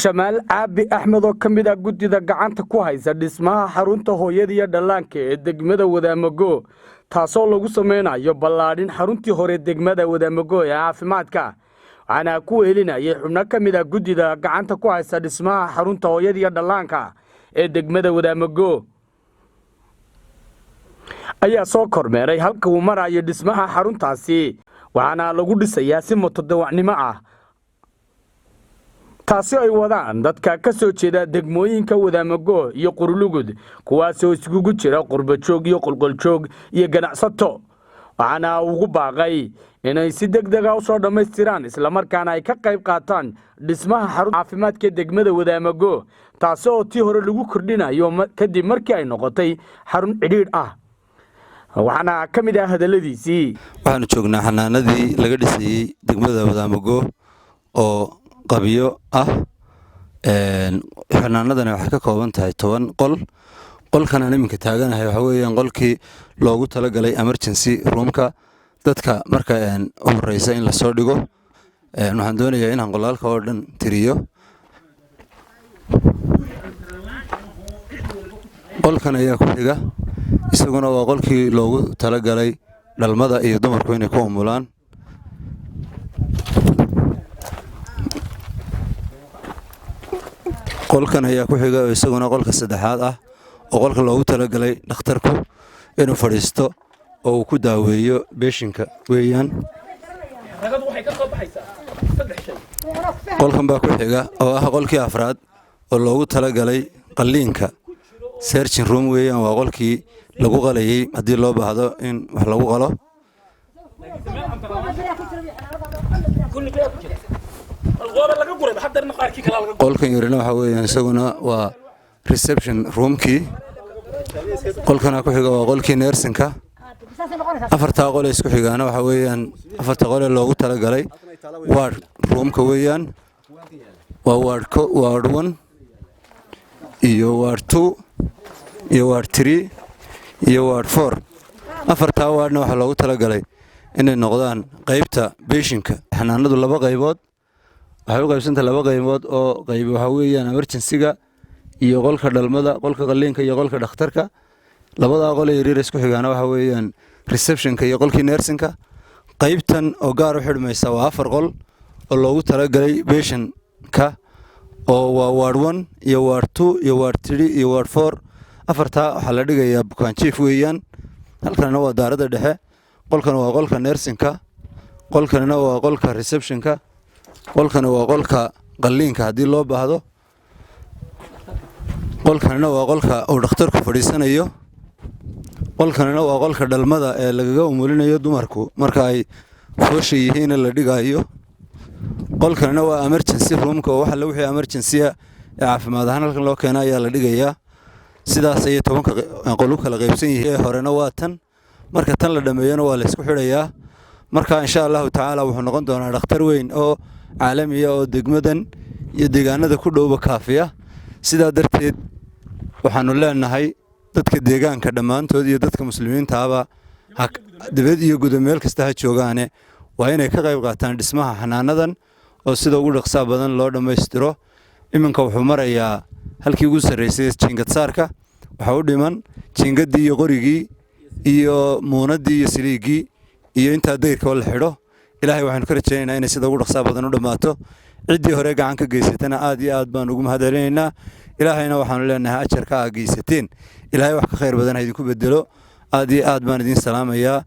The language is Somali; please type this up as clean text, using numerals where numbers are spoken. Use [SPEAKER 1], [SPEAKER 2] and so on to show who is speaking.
[SPEAKER 1] Shamaal Aabi Axmed oo kamid ah gudida gacanta ku haysa dhismaha xarunta hooyada iyo dhallaanka ee degmada Wadaamago taasoo lagu sameynayo ballaadhin xaruntii hore degmada Wadaamago ee caafimaadka waxaana ku weelinayay xubno kamid ah gudida gacanta ku haysa dhismaha xarunta hooyada iyo dhallaanka ee degmada Wadaamago ayaa soo kormeeray halka uu marayo dhismaha xaruntaasi waxaana lagu dhisayaa si mutadawacnimo ah taasi ay wadaan dadka ka soo jeeda degmooyinka Wadaamago iyo Qurlugud kuwaas oo isugu jira qurba joog iyo qolqol joog iyo ganacsato waxaana ugu baaqay inay si degdeg ah u soo dhameystiraan isla markaana ay ka qayb qaataan dhismaha xarunta caafimaadka degmada Wadaamago taasi oo tii hore lagu kordhinayo kadib markii ay noqotay xarun cidhiidh ah waxaana kamid ah hadaladiisii
[SPEAKER 2] waxaanu joognaa xanaanadii laga dhisayay degmada Wadaamago oo qabiyo ah xanaanadana waxay ka kooban tahay 10 qol qolkana nimanka taaganahay waxa weeyaan qolkii loogu talagalay emergency roomka dadka marka horeysa in la soo dhigo waxaan doonayaa inaan qolalka oo dhan tiriyo qolkan ayaa ku xiga isaguna waa qolkii loogu talagalay dhalmada iyo dumarku inay ku umulaan qolkan ayaa ku xiga isaguna qolka saddexaad ah oo qolka loogu talagalay dhakhtarku inuu fadhiisto oo uu ku daaweeyo beeshinka weeyaan qolkan baa ku xiga oo ah qolkii afraad oo loogu talagalay qalliinka surgeon room weeyaan waa qolkii lagu qalayay haddii loo baahdo in wax lagu qalo qolkan yarina waxa weeyaan isaguna waa reception roomkii qolkana ku xiga waa qolkii nursingka afarta qol isku xigaana waxa weeyaan afarta qol loogu talagalay ward roomka weeyaan waa ward 1 iyo ward 2 iyo ward 3 iyo ward 4 afarta wardna waxa loogu talagalay inay noqdaan qaybta beeshinka xanaanadu laba qaybood waxay u qaybsantahay laba qaybood oo qayb waxa weeyaan emergency-ga iyo qolka dhalmada qolka qalliinka iyo qolka dhakhtarka labada qol ee yaryar isku xigaana waxa weeyaan reception-ka iyo qolkii nursing-ka qaybtan oo gaar u xidhmaysa waa 4 qol oo loogu talagalay patient-ka oo waa ward 1 iyo ward 2 iyo ward 3 iyo ward 4 afarta waxa la dhigayaa bukaan chief weeyaan halkana waa daarada dhexe qolkan waa qolka nursing-ka qolkana waa qolka reception-ka qolkana waa qolka qalliinka haddii loo baahdo qolkana waa qolka uu dhakhtarku fadhiisanayo qolkana waa qolka dhalmada ee lagaga umulinayo dumarku marka ay foosha yihiin la dhigayo qolkana waa emergency roomka oo waxa la wixii emergency ee caafimaad ahaan halkan loo keenay ayaa la dhigayaa sidaas ay 10 qol u kala qaybsan yihiin horena waa tan marka tan la dhameeyana waa la isku xidhayaa marka insha Allah taala wuxuu noqon doonaa dhakhtar weyn oo caalami ah oo degmadan iyo deegaanada ku dhowba kaafiya sida darteed waxaanu leenahay dadka deegaanka dhamaantood iyo dadka muslimiinta aba dibad iyo guud meel kasta ha joogaane waa inay ka qayb qaataan dhismaha xanaanadan oo sida ugu dhaqso badan loo dhameystiro iminka wuxuu marayaa halkii ugu sareysay jiingad saarka waxa u dhiman jiingadii iyo qorigii iyo muunadii iyo siliigii iyo inta deyrka la xidho ilaahay waxaan ka rajaynaynaa in sida ugu dhaqso badan u dhamaato cidii hore gacan ka geysatana aad iyo aad baan ugu mahadcelinaynaa ilaahayna waxaan leenahay ajarka aad geysateen ilaahay wax ka khayr badan ha idinku bedelo aad iyo aad baan idin salaamayaa